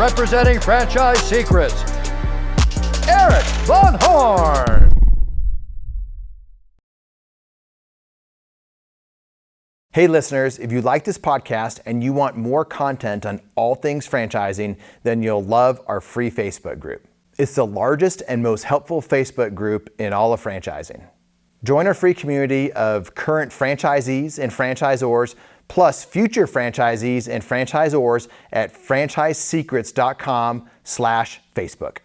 representing Franchise Secrets, Erik Van Horn. Hey listeners, if you like this podcast and you want more content on all things franchising, then you'll love our free Facebook group. It's the largest and most helpful Facebook group in all of franchising. Join our free community of current franchisees and franchisors, plus future franchisees and franchisors at franchisesecrets.com/Facebook.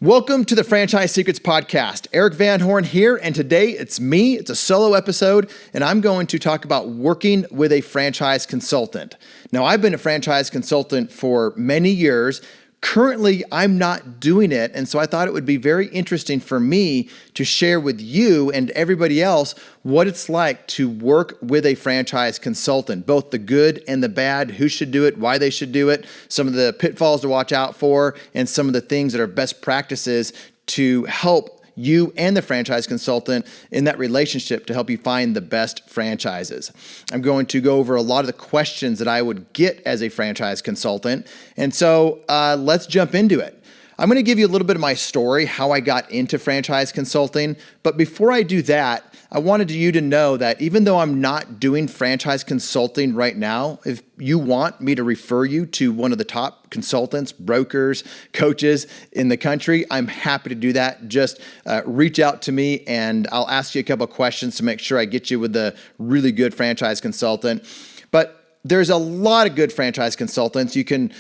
Welcome to the Franchise Secrets Podcast. Erik Van Horn here, and today it's me. It's a solo episode, and I'm going to talk about working with a franchise consultant. Now, I've been a franchise consultant for many years. Currently, I'm not doing it, and so I thought it would be very interesting for me to share with you and everybody else what it's like to work with a franchise consultant, both the good and the bad, who should do it, why they should do it, some of the pitfalls to watch out for, and some of the things that are best practices to help you and the franchise consultant in that relationship to help you find the best franchises. I'm going to go over a lot of the questions that I would get as a franchise consultant. And so let's jump into it. I'm going to give you a little bit of my story, how I got into franchise consulting. But before I do that, I wanted you to know that even though I'm not doing franchise consulting right now, if you want me to refer you to one of the top consultants, brokers, coaches in the country, I'm happy to do that. Just reach out to me and I'll ask you a couple of questions to make sure I get you with a really good franchise consultant. But there's a lot of good franchise consultants. You can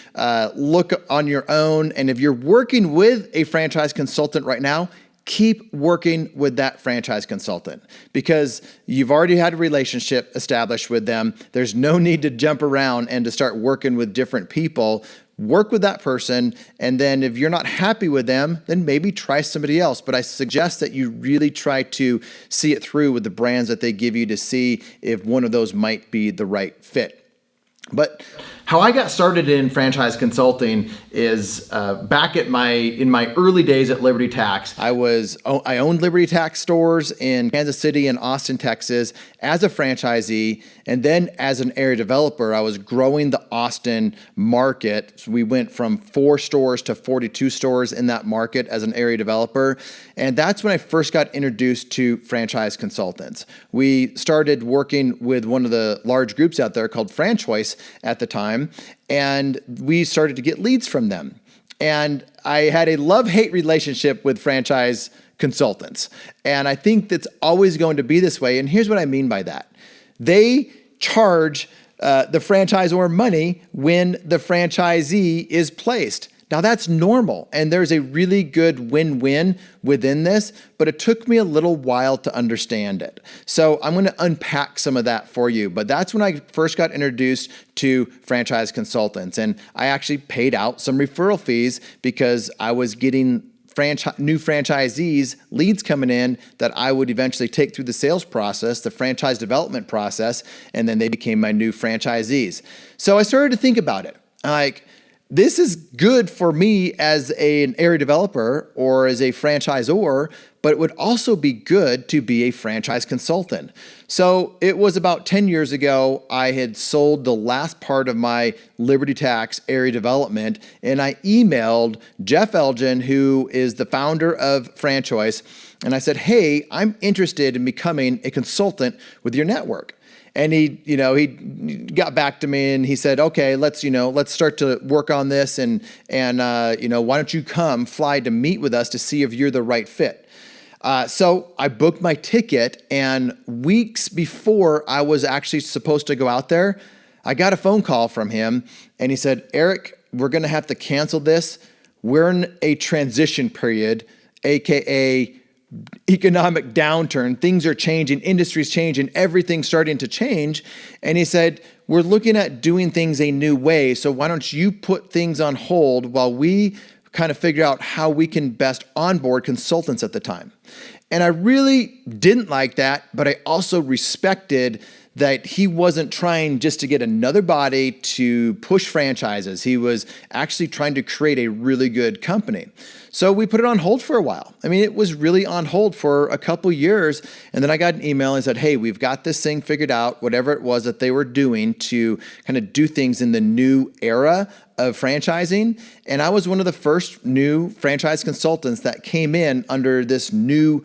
look on your own. And if you're working with a franchise consultant right now, keep working with that franchise consultant because you've already had a relationship established with them. There's no need to jump around and to start working with different people. Work with that person, and then if you're not happy with them, then maybe try somebody else. But I suggest that you really try to see it through with the brands that they give you to see if one of those might be the right fit. But how I got started in franchise consulting is back in my early days at Liberty Tax. I owned Liberty Tax stores in Kansas City and Austin, Texas as a franchisee. And then as an area developer, I was growing the Austin market. So we went from 4 stores to 42 stores in that market as an area developer. And that's when I first got introduced to franchise consultants. We started working with one of the large groups out there called Franchoice at the time. And we started to get leads from them. And I had a love-hate relationship with franchise consultants. And I think that's always going to be this way. And here's what I mean by that. They charge the franchisor money when the franchisee is placed. Now that's normal, and there's a really good win-win within this, but it took me a little while to understand it. So I'm going to unpack some of that for you, but that's when I first got introduced to franchise consultants, and I actually paid out some referral fees because I was getting new franchisees, leads coming in that I would eventually take through the sales process, the franchise development process, and then they became my new franchisees. So I started to think about it. This is good for me as an area developer or as a franchisor, but it would also be good to be a franchise consultant. So it was about 10 years ago, I had sold the last part of my Liberty Tax area development, and I emailed Jeff Elgin, who is the founder of Franchoice, and I said, hey, I'm interested in becoming a consultant with your network. And he got back to me and he said, okay, let's start to work on this and why don't you fly to meet with us to see if you're the right fit. So I booked my ticket, and weeks before I was actually supposed to go out there, I got a phone call from him and he said, Erik, we're going to have to cancel this. We're in a transition period, AKA economic downturn. Things are changing, industry's changing, everything's starting to change. And he said, we're looking at doing things a new way. So why don't you put things on hold while we kind of figure out how we can best onboard consultants at the time. And I really didn't like that, but I also respected that he wasn't trying just to get another body to push franchises. He was actually trying to create a really good company. So we put it on hold for a while. I mean, it was really on hold for a couple years. And then I got an email and said, hey, we've got this thing figured out, whatever it was that they were doing to kind of do things in the new era of franchising. And I was one of the first new franchise consultants that came in under this new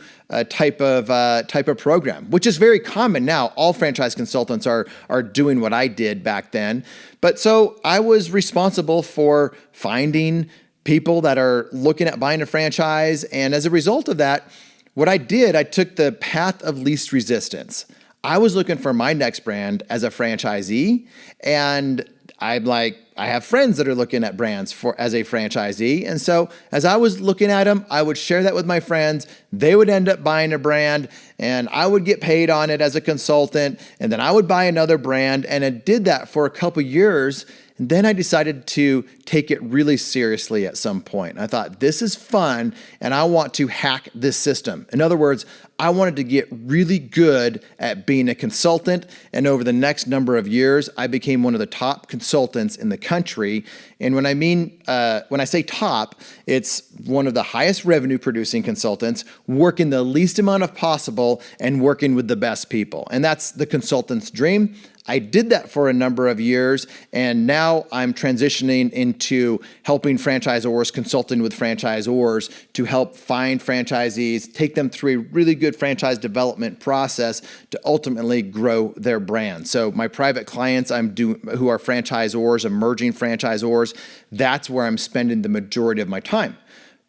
type of program, which is very common now. All franchise consultants are doing what I did back then. But so I was responsible for finding people that are looking at buying a franchise. And as a result of that, what I did, I took the path of least resistance. I was looking for my next brand as a franchisee, and I'm like, I have friends that are looking at brands as a franchisee. And so as I was looking at them, I would share that with my friends. They would end up buying a brand and I would get paid on it as a consultant. And then I would buy another brand. And I did that for a couple years. And then I decided to take it really seriously at some point. I thought, this is fun and I want to hack this system. In other words, I wanted to get really good at being a consultant. And over the next number of years, I became one of the top consultants in the country. And when I say top, it's one of the highest revenue producing consultants, working the least amount of possible and working with the best people. And that's the consultant's dream. I did that for a number of years, and now I'm transitioning into helping franchisors, consulting with franchisors to help find franchisees, take them through a really good franchise development process to ultimately grow their brand. So my private clients who are franchisors, emerging franchisors, that's where I'm spending the majority of my time.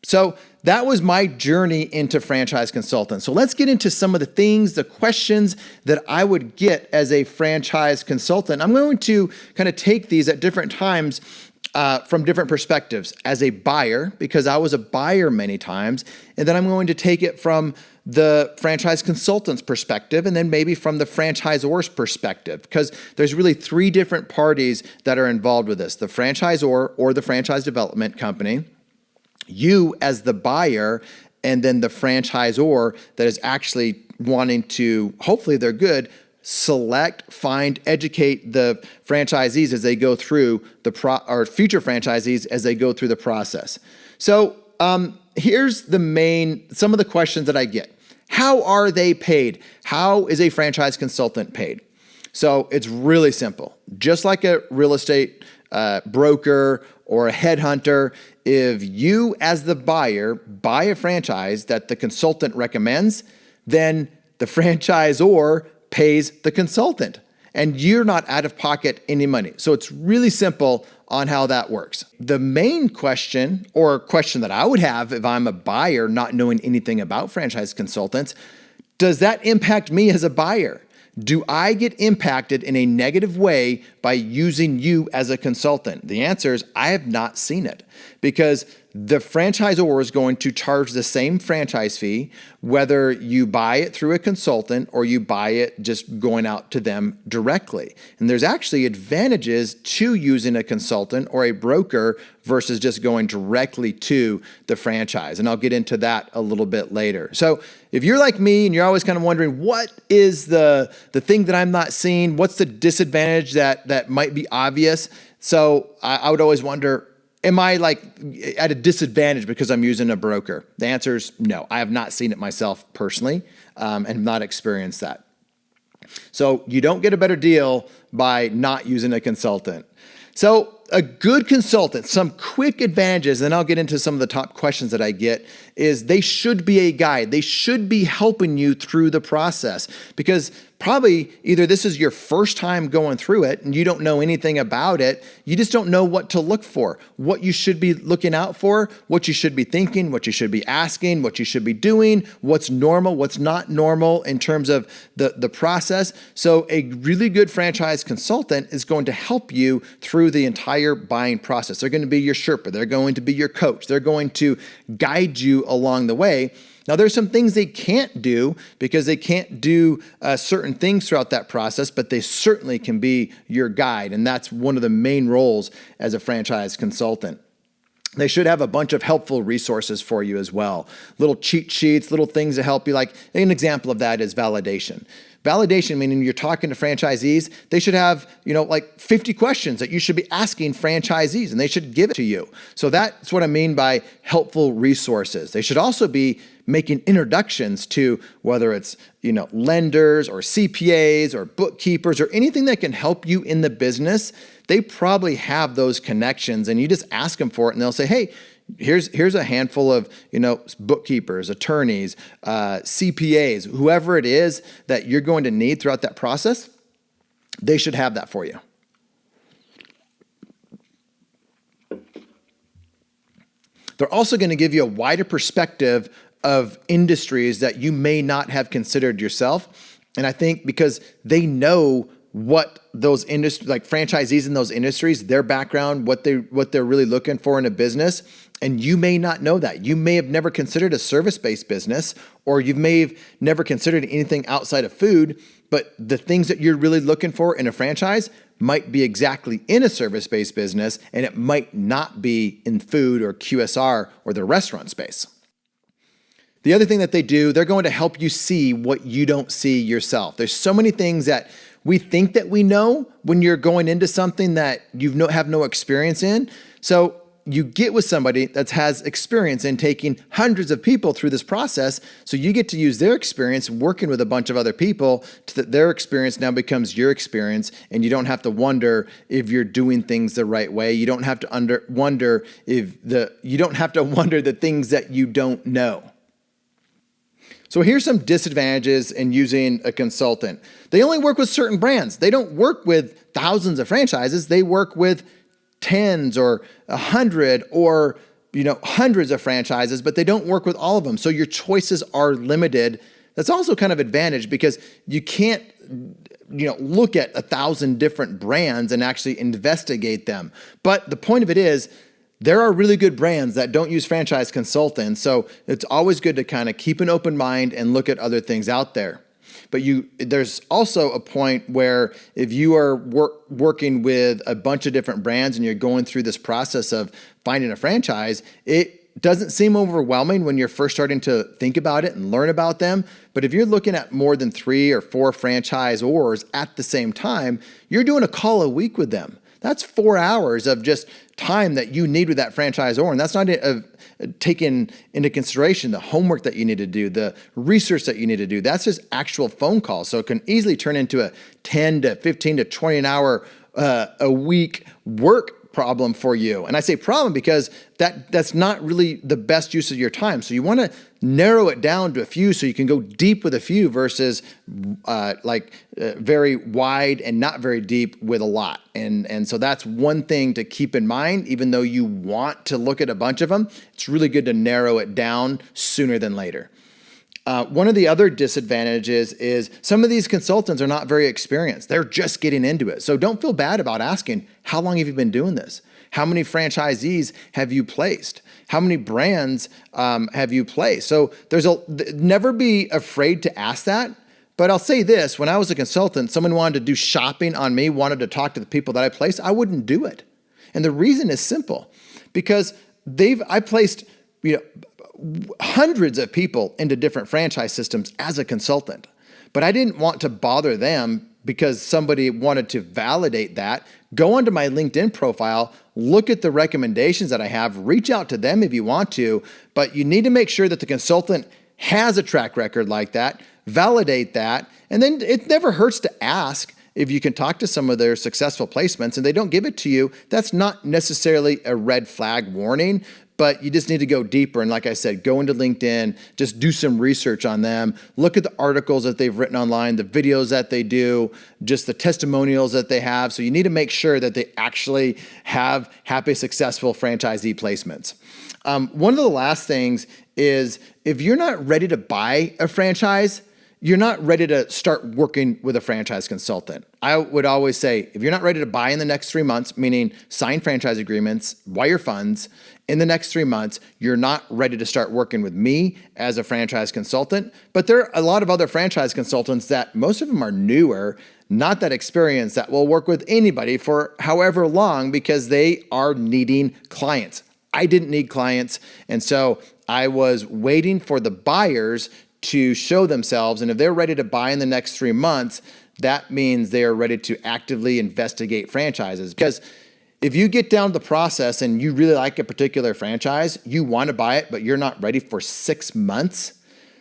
So that was my journey into franchise consultant. So let's get into some of the things, the questions that I would get as a franchise consultant. I'm going to kind of take these at different times from different perspectives. As a buyer, because I was a buyer many times, and then I'm going to take it from the franchise consultant's perspective, and then maybe from the franchisor's perspective, because there's really three different parties that are involved with this: the franchisor or the franchise development company, you as the buyer, and then the franchisor that is actually wanting to, hopefully they're good, select, find, educate the franchisees as they go through or future franchisees as they go through the process. So here's some of the questions that I get. How are they paid? How is a franchise consultant paid? So it's really simple. Just like a real estate broker or a headhunter, if you as the buyer buy a franchise that the consultant recommends, then the franchisor pays the consultant and you're not out of pocket any money. So it's really simple on how that works. The main question, or question that I would have if I'm a buyer not knowing anything about franchise consultants, does that impact me as a buyer? Do I get impacted in a negative way by using you as a consultant? The answer is I have not seen it, because the franchisor is going to charge the same franchise fee whether you buy it through a consultant or you buy it just going out to them directly. And there's actually advantages to using a consultant or a broker versus just going directly to the franchise. And I'll get into that a little bit later. So if you're like me and you're always kind of wondering, what is the thing that I'm not seeing? What's the disadvantage that might be obvious? So I would always wonder, am I like at a disadvantage because I'm using a broker? The answer is no. I have not seen it myself personally and not experienced that. So you don't get a better deal by not using a consultant. So a good consultant, some quick advantages, and I'll get into some of the top questions that I get, is they should be a guide. They should be helping you through the process, because probably either this is your first time going through it and you don't know anything about it. You just don't know what to look for, what you should be looking out for, what you should be thinking, what you should be asking, what you should be doing, what's normal, what's not normal in terms of the process. So a really good franchise consultant is going to help you through the entire buying process. They're going to be your Sherpa. They're going to be your coach. They're going to guide you along the way. Now, there's some things they can't do because they can't do certain things throughout that process, but they certainly can be your guide. And that's one of the main roles as a franchise consultant. They should have a bunch of helpful resources for you as well. Little cheat sheets, little things to help you. Like an example of that is validation. Validation, meaning you're talking to franchisees, they should have, like 50 questions that you should be asking franchisees, and they should give it to you. So that's what I mean by helpful resources. They should also be making introductions to whether it's, lenders or CPAs or bookkeepers or anything that can help you in the business. They probably have those connections, and you just ask them for it, and they'll say, hey, here's a handful of, bookkeepers, attorneys, CPAs, whoever it is that you're going to need throughout that process. They should have that for you. They're also going to give you a wider perspective of industries that you may not have considered yourself. And I think because they know what those industries, like franchisees in those industries, their background, what they're really looking for in a business, and you may not know that. You may have never considered a service-based business, or you may have never considered anything outside of food, but the things that you're really looking for in a franchise might be exactly in a service-based business, and it might not be in food or QSR or the restaurant space. The other thing that they do, they're going to help you see what you don't see yourself. There's so many things that we think that we know when you're going into something that you have no experience in. So you get with somebody that has experience in taking hundreds of people through this process. So you get to use their experience working with a bunch of other people so that their experience now becomes your experience, and you don't have to wonder if you're doing things the right way. You don't have to wonder the things that you don't know. So here's some disadvantages in using a consultant. They only work with certain brands. They don't work with thousands of franchises. They work with tens or 100 or hundreds of franchises, but they don't work with all of them. So your choices are limited. That's also kind of advantage because you can't look at 1,000 different brands and actually investigate them. But the point of it is, there are really good brands that don't use franchise consultants, so it's always good to kind of keep an open mind and look at other things out there. But there's also a point where if you are working with a bunch of different brands and you're going through this process of finding a franchise, it doesn't seem overwhelming when you're first starting to think about it and learn about them. But if you're looking at more than 3 or 4 franchisors at the same time, you're doing a call a week with them. That's 4 hours of just time that you need with that franchisor. And that's not taking into consideration the homework that you need to do, the research that you need to do. That's just actual phone calls. So it can easily turn into a 10 to 15 to 20 an hour a week work problem for you. And I say problem because that's not really the best use of your time. So you want to narrow it down to a few so you can go deep with a few versus very wide and not very deep with a lot. And so that's one thing to keep in mind. Even though you want to look at a bunch of them, it's really good to narrow it down sooner than later. One of the other disadvantages is some of these consultants are not very experienced. They're just getting into it. So don't feel bad about asking, how long have you been doing this? How many franchisees have you placed? How many brands have you placed? So never be afraid to ask that. But I'll say this, when I was a consultant, someone wanted to do shopping on me, wanted to talk to the people that I placed, I wouldn't do it. And the reason is simple, because I placed, hundreds of people into different franchise systems as a consultant, but I didn't want to bother them because somebody wanted to validate that. Go onto my LinkedIn profile, look at the recommendations that I have, reach out to them if you want to, but you need to make sure that the consultant has a track record like that, validate that, and then it never hurts to ask if you can talk to some of their successful placements and they don't give it to you. That's not necessarily a red flag warning, but you just need to go deeper. And like I said, go into LinkedIn, just do some research on them, look at the articles that they've written online, the videos that they do, just the testimonials that they have. So you need to make sure that they actually have happy, successful franchisee placements. One of the last things is if you're not ready to buy a franchise, you're not ready to start working with a franchise consultant. I would always say, if you're not ready to buy in the next 3 months, meaning sign franchise agreements, wire funds in the next 3 months, you're not ready to start working with me as a franchise consultant. But there are a lot of other franchise consultants that most of them are newer, not that experienced, that will work with anybody for however long because they are needing clients. I didn't need clients. And so I was waiting for the buyers to show themselves. And if they're ready to buy in the next 3 months, that means they are ready to actively investigate franchises. Because if you get down to the process and you really like a particular franchise, you want to buy it, but you're not ready for 6 months.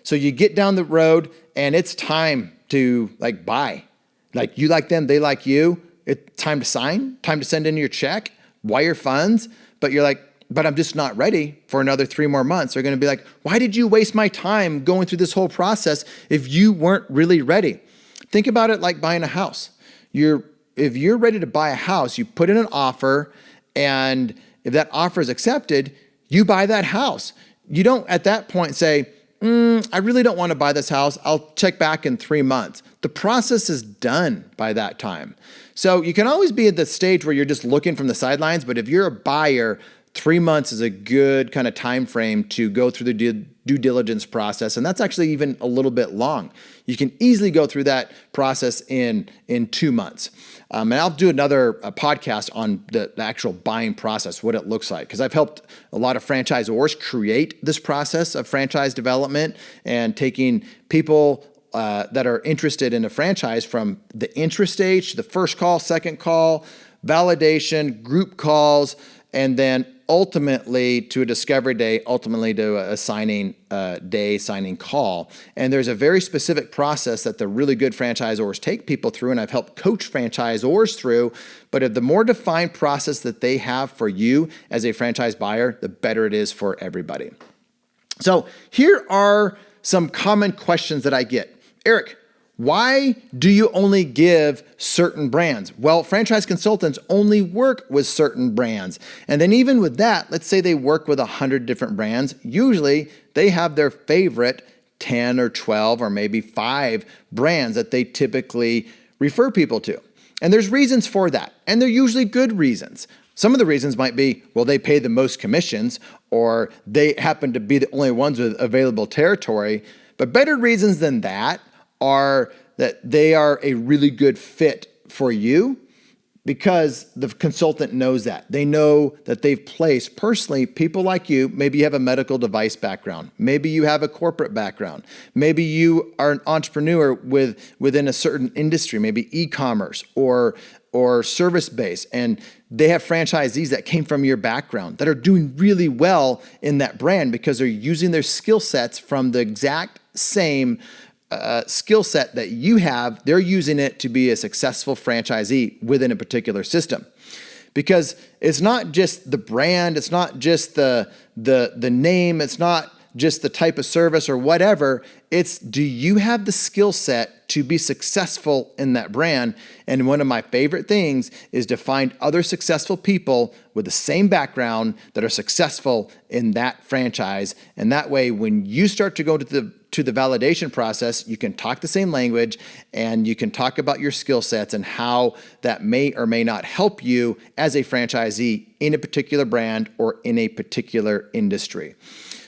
So you get down the road and it's time to buy. Like you like them, they like you. It's time to sign, time to send in your check, wire funds. But you're like, but I'm just not ready for another 3 more months. They're going to be like, why did you waste my time going through this whole process if you weren't really ready? Think about it like buying a house. If you're ready to buy a house, you put in an offer, and if that offer is accepted, you buy that house. You don't at that point say, I really don't want to buy this house. I'll check back in 3 months. The process is done by that time. So you can always be at the stage where you're just looking from the sidelines, but if you're a buyer, 3 months is a good kind of time frame to go through the due diligence process, and that's actually even a little bit long. You can easily go through that process in 2 months. And I'll do another podcast on the actual buying process, what it looks like, because I've helped a lot of franchisors create this process of franchise development and taking people that are interested in a franchise from the interest stage to the first call, second call, validation, group calls, and then ultimately to a discovery day, ultimately to a signing day, signing call. And there's a very specific process that the really good franchisors take people through, and I've helped coach franchisors through. But the more defined process that they have for you as a franchise buyer, the better it is for everybody. So here are some common questions that I get. Erik, why do you only give certain brands? Well, franchise consultants only work with certain brands. And then even with that, let's say they work with 100 different brands. Usually they have their favorite 10 or 12 or maybe 5 brands that they typically refer people to. And there's reasons for that. And they're usually good reasons. Some of the reasons might be, well, they pay the most commissions, or they happen to be the only ones with available territory. But better reasons than that are that they are a really good fit for you because the consultant knows that. They know that they've placed personally people like you. Maybe you have a medical device background. Maybe you have a corporate background. Maybe you are an entrepreneur within a certain industry, maybe e-commerce or service-based, and they have franchisees that came from your background that are doing really well in that brand because they're using their skill sets from the exact same skill set that you have. They're using it to be a successful franchisee within a particular system. Because it's not just the brand, it's not just the name, it's not just the type of service or whatever. It's, do you have the skill set to be successful in that brand? And one of my favorite things is to find other successful people with the same background that are successful in that franchise. And that way, when you start to go to the validation process, you can talk the same language and you can talk about your skill sets and how that may or may not help you as a franchisee in a particular brand or in a particular industry.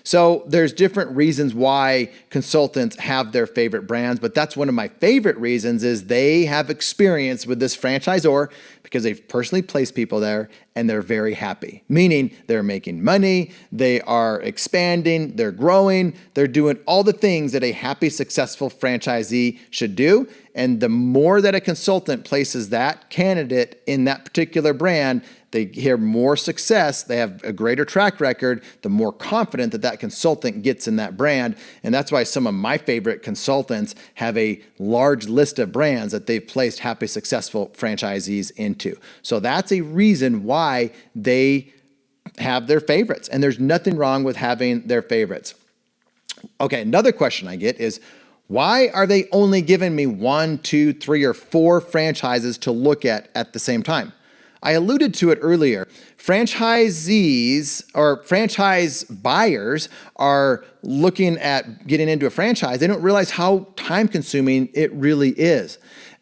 So there's different reasons why consultants have their favorite brands, but that's one of my favorite reasons is they have experience with this franchisor because they've personally placed people there and they're very happy, meaning they're making money, they are expanding, they're growing, they're doing all the things that a happy, successful franchisee should do. And the more that a consultant places that candidate in that particular brand, they hear more success, they have a greater track record, the more confident that consultant gets in that brand. And that's why some of my favorite consultants have a large list of brands that they've placed happy, successful franchisees into. So that's a reason why they have their favorites. And there's nothing wrong with having their favorites. Okay, another question I get is, why are they only giving me 1, 2, 3, or 4 franchises to look at the same time? I alluded to it earlier. Franchisees or franchise buyers are looking at getting into a franchise. They don't realize how time consuming it really is.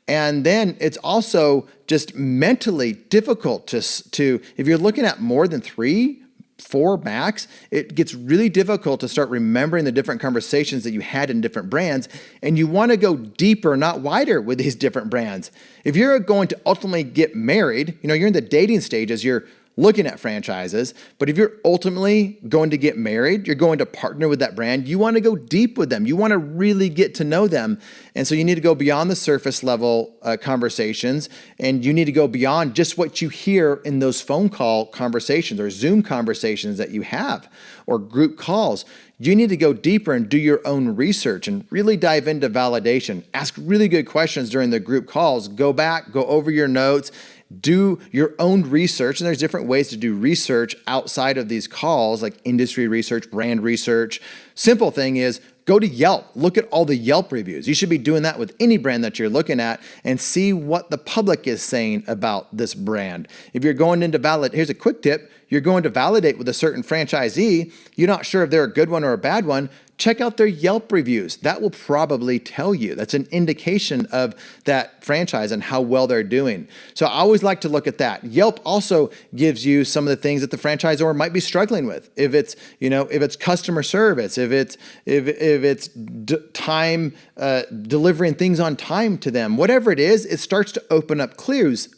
And then it's also just mentally difficult to if you're looking at more than 3, 4 max, it gets really difficult to start remembering the different conversations that you had in different brands, and you want to go deeper, not wider with these different brands. If you're going to ultimately get married, you're in the dating stages, you're looking at franchises. But if you're ultimately going to get married, you're going to partner with that brand, you want to go deep with them. You want to really get to know them. And so you need to go beyond the surface level conversations, and you need to go beyond just what you hear in those phone call conversations or Zoom conversations that you have or group calls. You need to go deeper and do your own research and really dive into validation. Ask really good questions during the group calls. Go back, go over your notes, do your own research. And there's different ways to do research outside of these calls, like industry research, brand research. Simple thing is go to Yelp. Look at all the Yelp reviews. You should be doing that with any brand that you're looking at and see what the public is saying about this brand. If you're going into here's a quick tip. You're going to validate with a certain franchisee. You're not sure if they're a good one or a bad one. Check out their Yelp reviews. That will probably tell you. That's an indication of that franchise and how well they're doing. So I always like to look at that. Yelp also gives you some of the things that the franchisor might be struggling with. If it's customer service, if it's time delivering things on time to them, whatever it is, it starts to open up clues.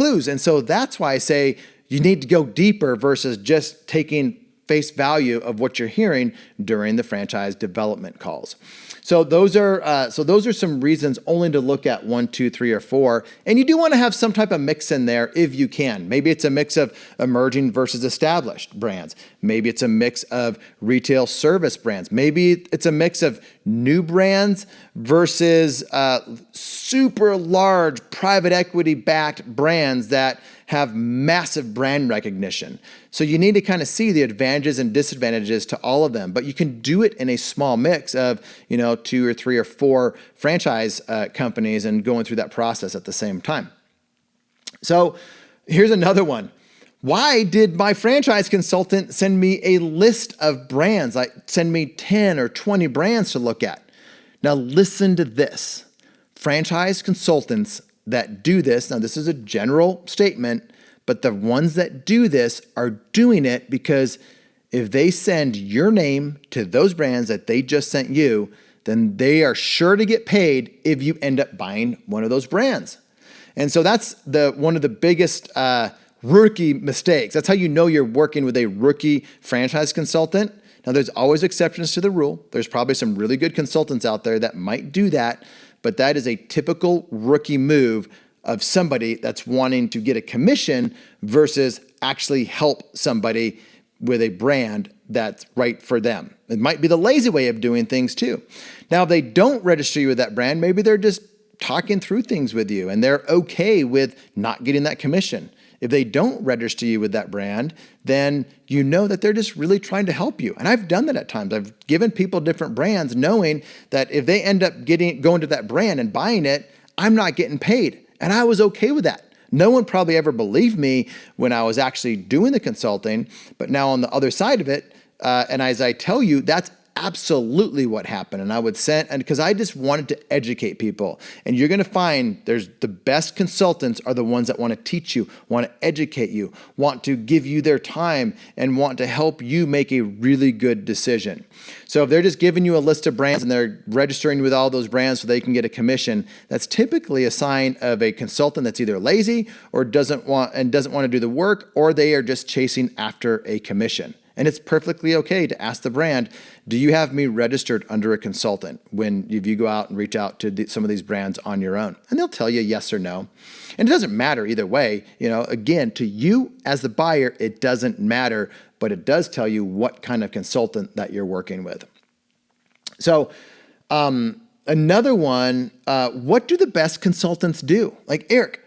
And so that's why I say you need to go deeper versus just taking face value of what you're hearing during the franchise development calls. So those are some reasons only to look at 1, 2, 3, or 4. And you do want to have some type of mix in there if you can. Maybe it's a mix of emerging versus established brands. Maybe it's a mix of retail service brands. Maybe it's a mix of new brands versus super large private equity backed brands that have massive brand recognition. So you need to kind of see the advantages and disadvantages to all of them, but you can do it in a small mix of, 2 or 3 or 4 franchise companies and going through that process at the same time. So here's another one. Why did my franchise consultant send me a list of brands, like send me 10 or 20 brands to look at? Now listen to this. Franchise consultants that do this, now this is a general statement, but the ones that do this are doing it because if they send your name to those brands that they just sent you, then they are sure to get paid if you end up buying one of those brands. And so that's one of the biggest rookie mistakes. That's how you know you're working with a rookie franchise consultant. Now, there's always exceptions to the rule. There's probably some really good consultants out there that might do that, but that is a typical rookie move of somebody that's wanting to get a commission versus actually help somebody with a brand that's right for them. It might be the lazy way of doing things too. Now, if they don't register you with that brand, maybe they're just talking through things with you and they're okay with not getting that commission. If they don't register you with that brand, then you know that they're just really trying to help you. And I've done that at times. I've given people different brands knowing that if they end up going to that brand and buying it, I'm not getting paid. And I was okay with that. No one probably ever believed me when I was actually doing the consulting, but now on the other side of it, and as I tell you, that's absolutely what happened. And I would send, and because I just wanted to educate people. And you're going to find there's the best consultants are the ones that want to teach you, want to educate you, want to give you their time, and want to help you make a really good decision. So if they're just giving you a list of brands and they're registering with all those brands so they can get a commission, that's typically a sign of a consultant that's either lazy or doesn't want to do the work, or they are just chasing after a commission. And it's perfectly okay to ask the brand, do you have me registered under a consultant when you go out and reach out to some of these brands on your own? And they'll tell you yes or no. And it doesn't matter either way. Again, to you as the buyer, it doesn't matter, but it does tell you what kind of consultant that you're working with. So another one, what do the best consultants do? Like, Erik,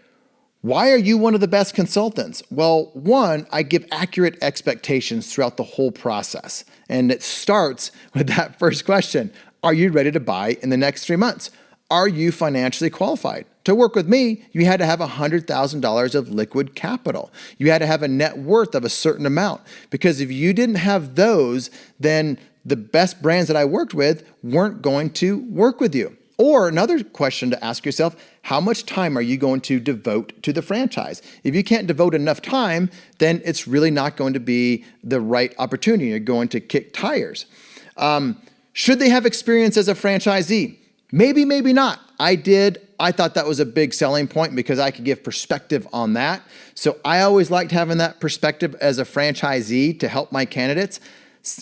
why are you one of the best consultants? Well, one, I give accurate expectations throughout the whole process. And it starts with that first question. Are you ready to buy in the next 3 months? Are you financially qualified? To work with me, you had to have $100,000 of liquid capital. You had to have a net worth of a certain amount. Because if you didn't have those, then the best brands that I worked with weren't going to work with you. Or another question to ask yourself, how much time are you going to devote to the franchise? If you can't devote enough time, then it's really not going to be the right opportunity. You're going to kick tires. Should they have experience as a franchisee? Maybe, maybe not. I did I thought that was a big selling point because I could give perspective on that. So I always liked having that perspective as a franchisee to help my candidates.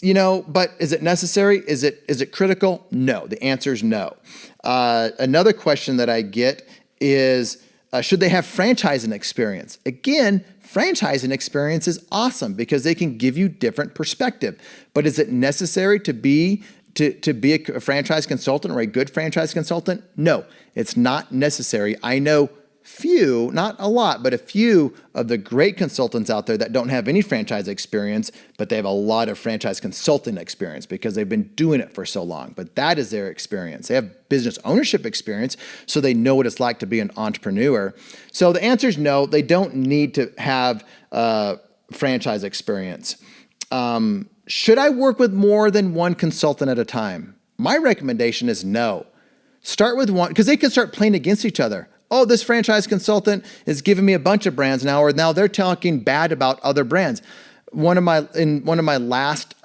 But is it necessary? Is it critical? No. The answer is no. Another question that I get is, should they have franchising experience? Again, franchising experience is awesome because they can give you different perspective. But is it necessary to be a franchise consultant or a good franchise consultant? No, it's not necessary. I know few, not a lot, but a few of the great consultants out there that don't have any franchise experience, but they have a lot of franchise consulting experience because they've been doing it for so long. But that is their experience. They have business ownership experience, so they know what it's like to be an entrepreneur. So the answer is no, they don't need to have franchise experience. Should I work with more than one consultant at a time? My recommendation is no. Start with one, because they can start playing against each other. Oh, this franchise consultant is giving me a bunch of brands now, or now they're talking bad about other brands. One of my last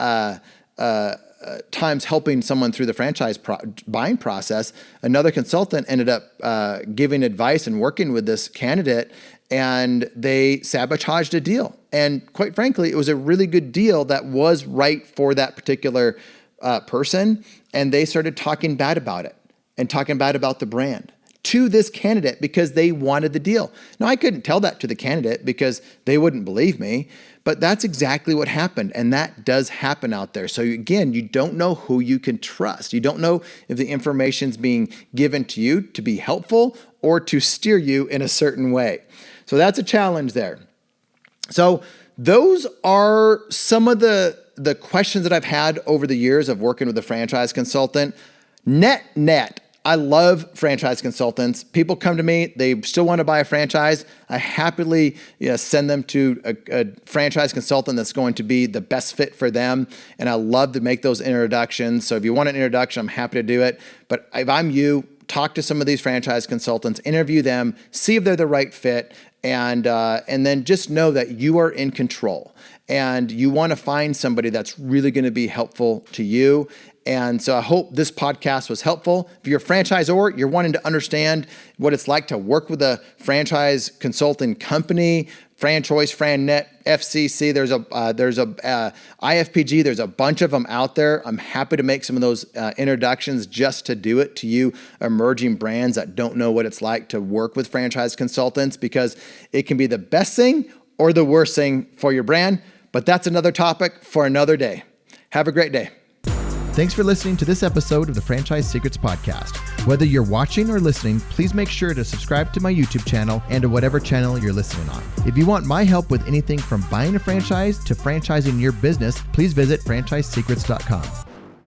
times helping someone through the franchise buying process, another consultant ended up giving advice and working with this candidate, and they sabotaged a deal. And quite frankly, it was a really good deal that was right for that particular person, and they started talking bad about it and talking bad about the brand to this candidate because they wanted the deal. Now, I couldn't tell that to the candidate because they wouldn't believe me, but that's exactly what happened, and that does happen out there. So again, you don't know who you can trust. You don't know if the information's being given to you to be helpful or to steer you in a certain way. So that's a challenge there. So those are some of the questions that I've had over the years of working with a franchise consultant. Net, I love franchise consultants. People come to me, they still want to buy a franchise. I happily send them to a franchise consultant that's going to be the best fit for them. And I love to make those introductions. So if you want an introduction, I'm happy to do it. But if I'm you, talk to some of these franchise consultants, interview them, see if they're the right fit, and then just know that you are in control. And you want to find somebody that's really going to be helpful to you. And so I hope this podcast was helpful. If you're a franchisor, you're wanting to understand what it's like to work with a franchise consulting company, FranChoice, FranNet, FCC, there's a IFPG, there's a bunch of them out there. I'm happy to make some of those introductions just to do it to you emerging brands that don't know what it's like to work with franchise consultants, because it can be the best thing or the worst thing for your brand. But that's another topic for another day. Have a great day. Thanks for listening to this episode of the Franchise Secrets Podcast. Whether you're watching or listening, please make sure to subscribe to my YouTube channel and to whatever channel you're listening on. If you want my help with anything from buying a franchise to franchising your business, please visit franchisesecrets.com.